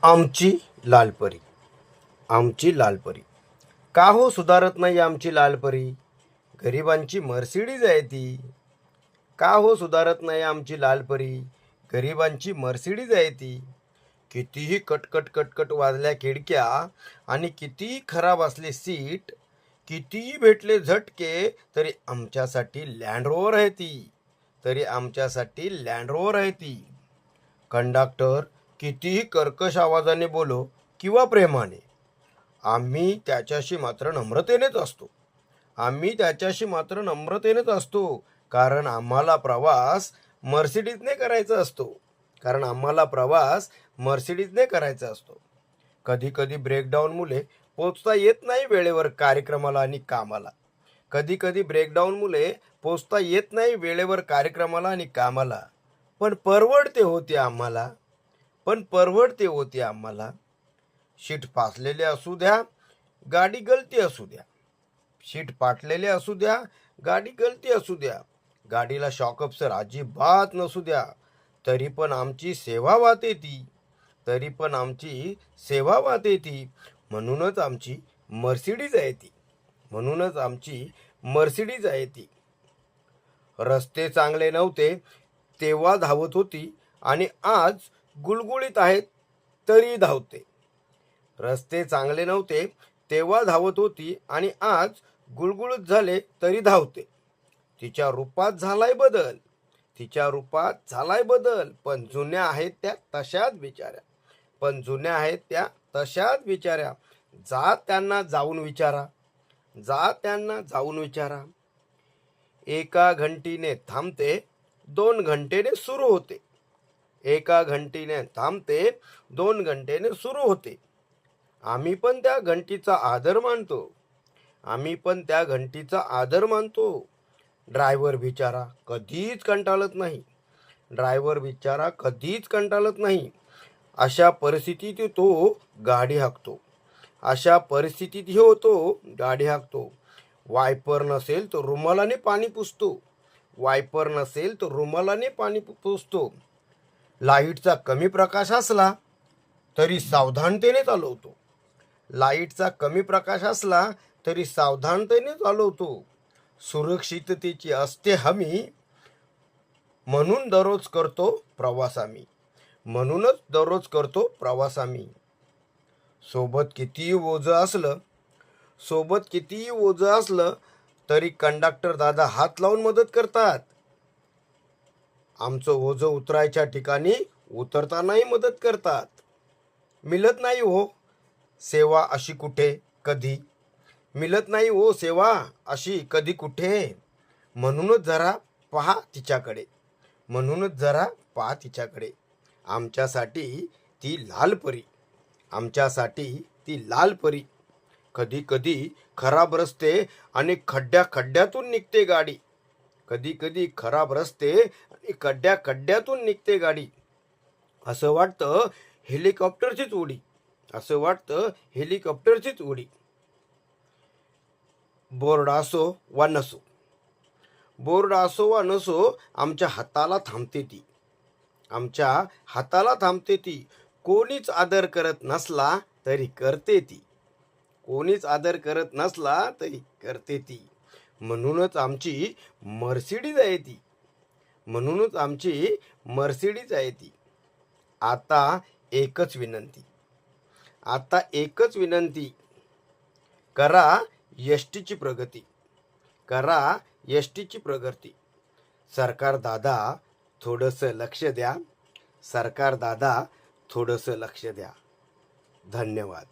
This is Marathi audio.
आमची लालपरी, आमची लालपरी. का हो सुधारत नाही आमची लालपरी? गरिबांची मर्सिडीज आहे ती. का हो सुधारत नाही आमची लालपरी? गरिबांची मर्सिडीज आहे ती. कितीही कटकट कटकट वाजल्या खिडक्या आणि कितीही खराब असले सीट, कितीही भेटले झटके, तरी आमच्यासाठी लँड रोवर आहे ती. तरी आमच्यासाठी लँड रोवर आहे ती. कंडक्टर कितीही कर्कश आवाजाने बोलो किंवा प्रेमाने, आम्ही त्याच्याशी मात्र नम्रतेनेच असतो. आम्ही त्याच्याशी मात्र नम्रतेनेच असतो. कारण आम्हाला प्रवास मर्सिडीजने करायचा असतो. कारण आम्हाला प्रवास मर्सिडीजने करायचा असतो. कधी कधी ब्रेकडाऊन मुले पोचता येत नाही वेळेवर कार्यक्रमाला आणि कामाला. कधी कधी ब्रेकडाऊन मुले पोचता येत नाही वेळेवर कार्यक्रमाला आणि कामाला. पण परवडते होते आम्हाला. पण परवडते होते आम्हाला. शीट फासलेले असू द्या, गाडी गलती असू द्या. शीट फाटलेले असू द्या, गाडी गलती असू द्या. गाडीला शॉक अब्सर अजिबात नसू द्या, तरी पण आमची सेवा वाहते ती. तरी पण आमची सेवा वाहते ती. म्हणूनच आमची मर्सिडीज आहे ती. म्हणूनच आमची मर्सिडीज आहे ती. रस्ते चांगले नव्हते तेव्हा धावत होती आणि आज गुळगुळीत आहेत तरी धावते. रस्ते चांगले नव्हते तेव्हा धावत होती आणि आज गुळगुळीत झाले तरी धावते. तिच्या रूपात झालाय बदल. तिच्या रूपात झालाय बदल. पण जुन्या आहेत त्या तशाच बिचाऱ्या. पण जुन्या आहेत त्या तशाच बिचाऱ्या. जा त्यांना जाऊन विचारा. जा त्यांना जाऊन विचारा. एका घंटीने थांबते, 2 घंटेने सुरू होते. एका घंटीने थांबते, 2 घंटेने सुरू होते. आम्ही पण त्या घंटीचा आदर मानतो. आम्ही पण त्या घंटीचा आदर मानतो. ड्रायव्हर बिचारा कधीच कंटाळत नाही. ड्रायव्हर बिचारा कधीच कंटाळत नाही. अशा परिस्थितीत तो गाडी हाकतो. अशा परिस्थितीत तो गाडी हाकतो. वायपर नसेल तर रुमालाने पाणी पुसतो. वायपर नसेल तर रुमालाने पाणी पुसतो. लाईटचा कमी प्रकाश असला तरी सावधानतेने चालवतो. लाईटचा कमी प्रकाश असला तरी सावधानतेने चालवतो. सुरक्षिततेची असते हमी, म्हणून दररोज करतो प्रवास आम्ही. म्हणूनच दररोज करतो प्रवास आम्ही. सोबत कितीही ओझं असलं, सोबत कितीही ओझं असलं तरी कंडक्टर दादा हात लावून मदत करतात. आमचं ओझं उतरायच्या ठिकाणी उतरतानाही मदत करतात. मिळत नाही हो सेवा अशी कुठे कधी. मिळत नाही हो सेवा अशी कधी कुठे. म्हणूनच जरा पहा तिच्याकडे. म्हणूनच जरा पहा तिच्याकडे. आमच्यासाठी ती लालपरी. आमच्यासाठी ती लालपरी. कधी कधी खराब रस्ते आणि खड्ड्यातून निघते गाडी. कधी कधी खराब रस्ते आणि खड्ड्यातून निघते गाडी. असं वाटतं हेलिकॉप्टरचीच उडी. असं वाटतं हेलिकॉप्टरचीच उडी. बोर्ड असो वा नसो, बोर्ड असो वा नसो, आमच्या हाताला थांबते ती. आमच्या हाताला थांबते ती. कोणीच आदर करत नसला तरी करते ती. कोणीच आदर करत नसला तरी करते ती. म्हणूनच आमची मर्सिडीज आहे ती. म्हणूनच आमची मर्सिडीज आहे ती. आता एकच विनंती. आता एकच विनंती. करा एसटीची प्रगती. करा एसटीची प्रगती. सरकार दादा थोडंसं लक्ष द्या. सरकार दादा थोडंसं लक्ष द्या. धन्यवाद.